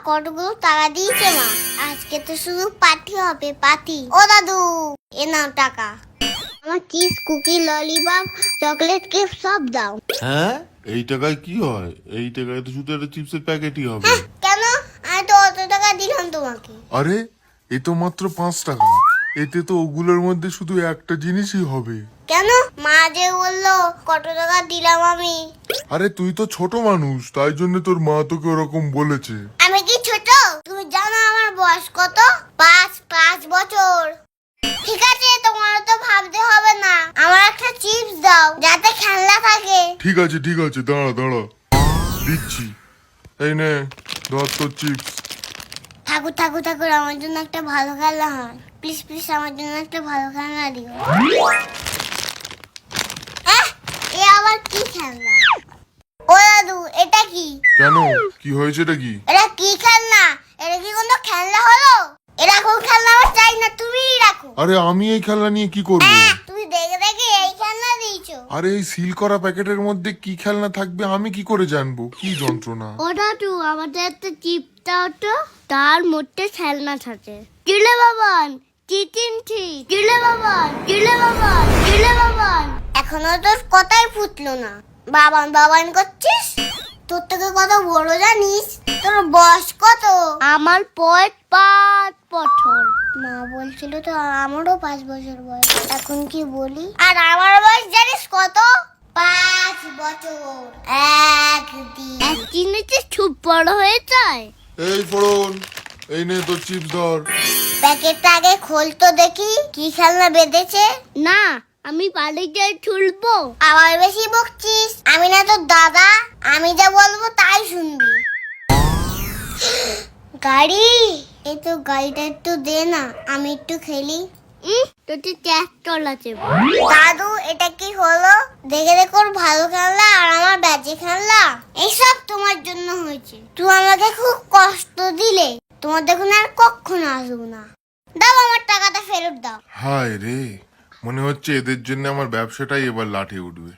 কতগুলো টাকা দিয়েছে মা। আজকে তো শুধু পার্টি হবে, পার্টি। ও দাদু, এ নাও টাকা। আমার chips, cookie, lollipop, chocolate cake সব দাও। হ্যাঁ, এই টাকায় কি হয়? এই টাকায় তো শুধু একটা চিপসের প্যাকেটই হবে। হ্যাঁ, কেন? আমি তো অত টাকা দিলাম তোমাকে। আরে এ তো মাত্র 5 টাকা, এতে তো ওগুলোর মধ্যে শুধু একটা জিনিসই হবে। কেন? মা যে বললো কত টাকা দিলাম আমি। আরে তুই তো ছোট মানুষ, তাই জন্য তোর মা তোকে ওরকম বলেছে। আমি কি ছোট? তুমি জানো আমার বয়স কত? 5 বছর। ঠিক আছে, তোমার তো ভাবতে হবে না। আমার একটা চিপস দাও যাতে খেলনা থাকে। ঠিক আছে দাঁড়া দিচ্ছি। এই নে ধর তোর চিপস। ঠাকুর আমার জন্য একটা ভালো খেলনা হয়। প্লিজ আমার জন্য একটা ভালো খেলনা দিও। এ আবার কি খেলনা? ও দাদু, এটা কি? কেন, কি হয়েছে এটা কি? এটা কি খেলনা? এটা কি কোনো খেলনা হলো? এরকম খেলনা আমার চাই না, তুমিই রাখো। আরে আমি এই খেলনা নিয়ে কি করব? তুমি দেখে দেখে এই খেলনা দিয়েছো। আরে এই সিল করা প্যাকেটের মধ্যে কি খেলনা থাকবে আমি কি করে জানবো? কি যন্ত্রণা। ও দাদু, আমাদের একটা চিপটা হতো, তার মধ্যে খেলনা থাকে। চিলে বাবান, চিচিনছি, চিলে বাবান। এখনো তোর কথাই ফুটলো না। বাবান করছিস? তোর থেকে কত বড় জানিস? তোর বয়স কত? আমার 5 বছর। মা বলছিল তো আমারও 5 বছর বয়স। এখন কি বলি? আর আমার বয়স জানিস কত? 5 বছর। একদিনে খুব বড় হয়ে যায়। এই ফোড়ন, এই নে তোর চিপস ধর। প্যাকেটটা আগে খোলতো দেখি কি খেলনা বেঁধেছে। না, আমি বাড়িতে তুলবো। আবার বেশি বকছিস। আমি না তোর দাদা, আমি যা বলবো তাই শুনবি। গাড়ি, এই তো গাড়িটা একটু দে না, আমি একটু খেলি। তোকে ট্র্যাক্টর আছে। দাদু, এটা কি হলো? দেখে দেখো ওর ভালো খেলনা আর আমার ব্যাজে খেলনা। এইসব তোমার জন্য হয়েছে। তুমি আমাকে খুব কষ্ট দিলে। তোমার দেখুন আর কখনো আসবো না। দাও আমার টাকাটা ফেরত দাও। হায় রে, মনে হচ্ছে এদের জন্য আমার ব্যবসাটাই এবার লাঠে উঠবে।